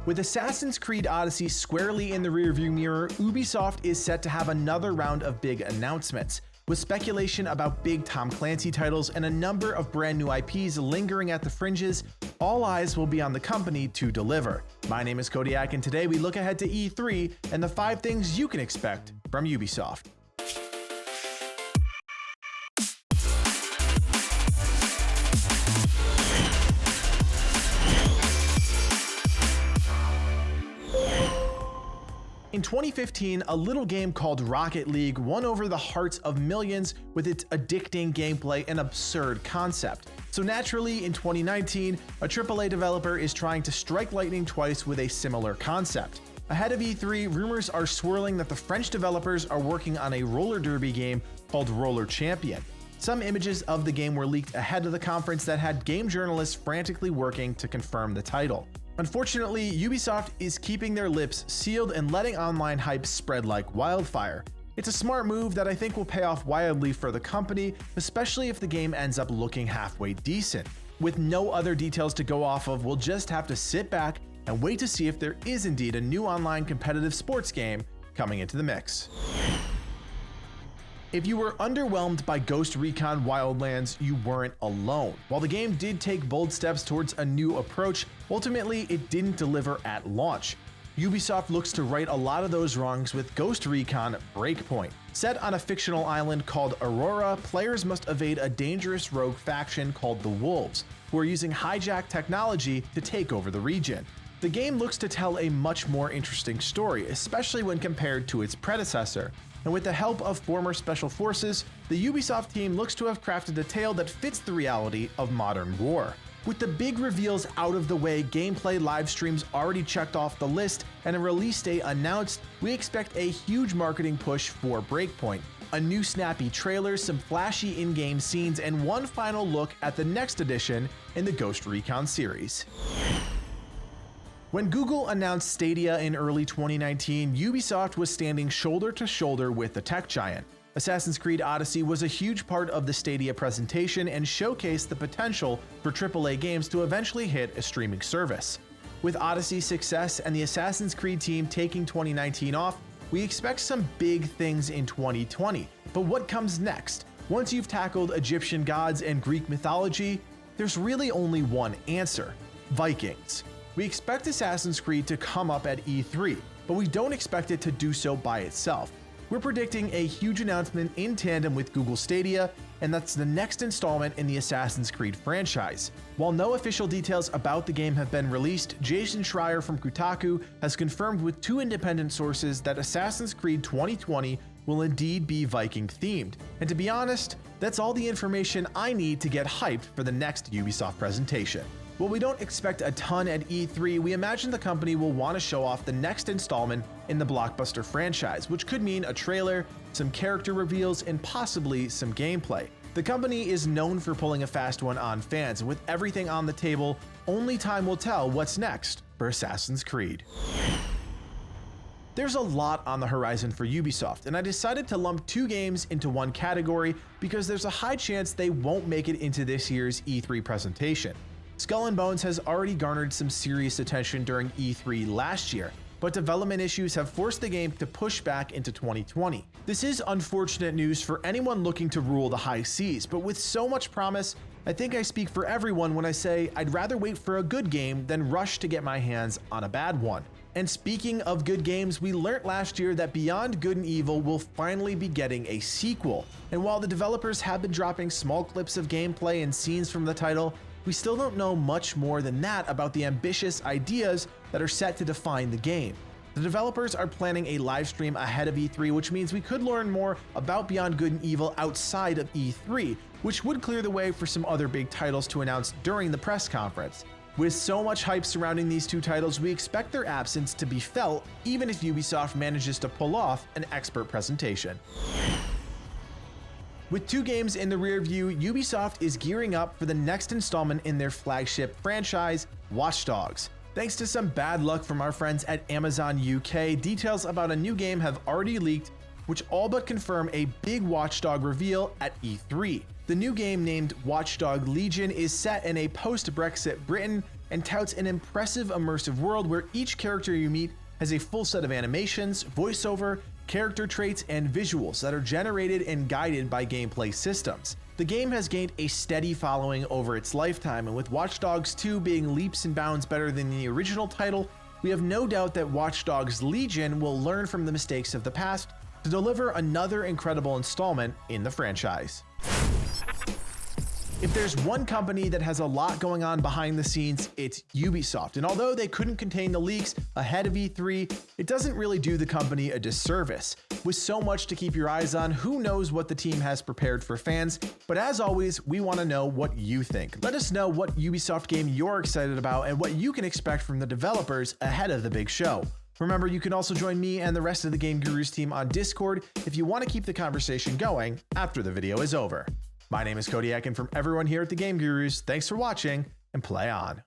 With Assassin's Creed Odyssey squarely in the rearview mirror, Ubisoft is set to have another round of big announcements, with speculation about big Tom Clancy titles and a number of brand new IPs lingering at the fringes. All eyes will be on the company to deliver. My name is Codiak, and today we look ahead to E3 and the 5 things you can expect from Ubisoft. In 2015, a little game called Rocket League won over the hearts of millions with its addicting gameplay and absurd concept. So naturally, in 2019, a AAA developer is trying to strike lightning twice with a similar concept. Ahead of E3, rumors are swirling that the French developers are working on a roller derby game called Roller Champion. Some images of the game were leaked ahead of the conference that had game journalists frantically working to confirm the title. Unfortunately, Ubisoft is keeping their lips sealed and letting online hype spread like wildfire. It's a smart move that I think will pay off wildly for the company, especially if the game ends up looking halfway decent. With no other details to go off of, we'll just have to sit back and wait to see if there is indeed a new online competitive sports game coming into the mix. If you were underwhelmed by Ghost Recon Wildlands, you weren't alone. While the game did take bold steps towards a new approach, ultimately it didn't deliver at launch. Ubisoft looks to right a lot of those wrongs with Ghost Recon Breakpoint. Set on a fictional island called Aurora, players must evade a dangerous rogue faction called the Wolves, who are using hijacked technology to take over the region. The game looks to tell a much more interesting story, especially when compared to its predecessor. And with the help of former Special Forces, the Ubisoft team looks to have crafted a tale that fits the reality of modern war. With the big reveals out of the way, gameplay live streams already checked off the list, and a release date announced, we expect a huge marketing push for Breakpoint. A new snappy trailer, some flashy in-game scenes, and one final look at the next edition in the Ghost Recon series. When Google announced Stadia in early 2019, Ubisoft was standing shoulder to shoulder with the tech giant. Assassin's Creed Odyssey was a huge part of the Stadia presentation and showcased the potential for AAA games to eventually hit a streaming service. With Odyssey's success and the Assassin's Creed team taking 2019 off, we expect some big things in 2020. But what comes next? Once you've tackled Egyptian gods and Greek mythology, there's really only one answer: Vikings. We expect Assassin's Creed to come up at E3, but we don't expect it to do so by itself. We're predicting a huge announcement in tandem with Google Stadia, and that's the next installment in the Assassin's Creed franchise. While no official details about the game have been released, Jason Schreier from Kotaku has confirmed with 2 independent sources that Assassin's Creed 2020 will indeed be Viking themed. And to be honest, that's all the information I need to get hyped for the next Ubisoft presentation. While we don't expect a ton at E3, we imagine the company will want to show off the next installment in the blockbuster franchise, which could mean a trailer, some character reveals, and possibly some gameplay. The company is known for pulling a fast one on fans, and with everything on the table, only time will tell what's next for Assassin's Creed. There's a lot on the horizon for Ubisoft, and I decided to lump 2 games into one category because there's a high chance they won't make it into this year's E3 presentation. Skull and Bones has already garnered some serious attention during E3 last year, but development issues have forced the game to push back into 2020. This is unfortunate news for anyone looking to rule the high seas, but with so much promise, I think I speak for everyone when I say I'd rather wait for a good game than rush to get my hands on a bad one. And speaking of good games, we learnt last year that Beyond Good and Evil will finally be getting a sequel. And while the developers have been dropping small clips of gameplay and scenes from the title, we still don't know much more than that about the ambitious ideas that are set to define the game. The developers are planning a live stream ahead of E3, which means we could learn more about Beyond Good and Evil outside of E3, which would clear the way for some other big titles to announce during the press conference. With so much hype surrounding these 2 titles, we expect their absence to be felt, even if Ubisoft manages to pull off an expert presentation. With 2 games in the rear view, Ubisoft is gearing up for the next installment in their flagship franchise, Watch Dogs. Thanks to some bad luck from our friends at Amazon UK, details about a new game have already leaked, which all but confirm a big Watch Dog reveal at E3. The new game, named Watch Dog Legion, is set in a post-Brexit Britain, and touts an impressive immersive world where each character you meet has a full set of animations, voiceover, character traits, and visuals that are generated and guided by gameplay systems. The game has gained a steady following over its lifetime, and with Watch Dogs 2 being leaps and bounds better than the original title, we have no doubt that Watch Dogs Legion will learn from the mistakes of the past to deliver another incredible installment in the franchise. If there's one company that has a lot going on behind the scenes, it's Ubisoft. And although they couldn't contain the leaks ahead of E3, it doesn't really do the company a disservice. With so much to keep your eyes on, who knows what the team has prepared for fans? But as always, we want to know what you think. Let us know what Ubisoft game you're excited about and what you can expect from the developers ahead of the big show. Remember, you can also join me and the rest of the Game Gurus team on Discord if you want to keep the conversation going after the video is over. My name is Codiak, and from everyone here at the Game Gurus, thanks for watching and play on.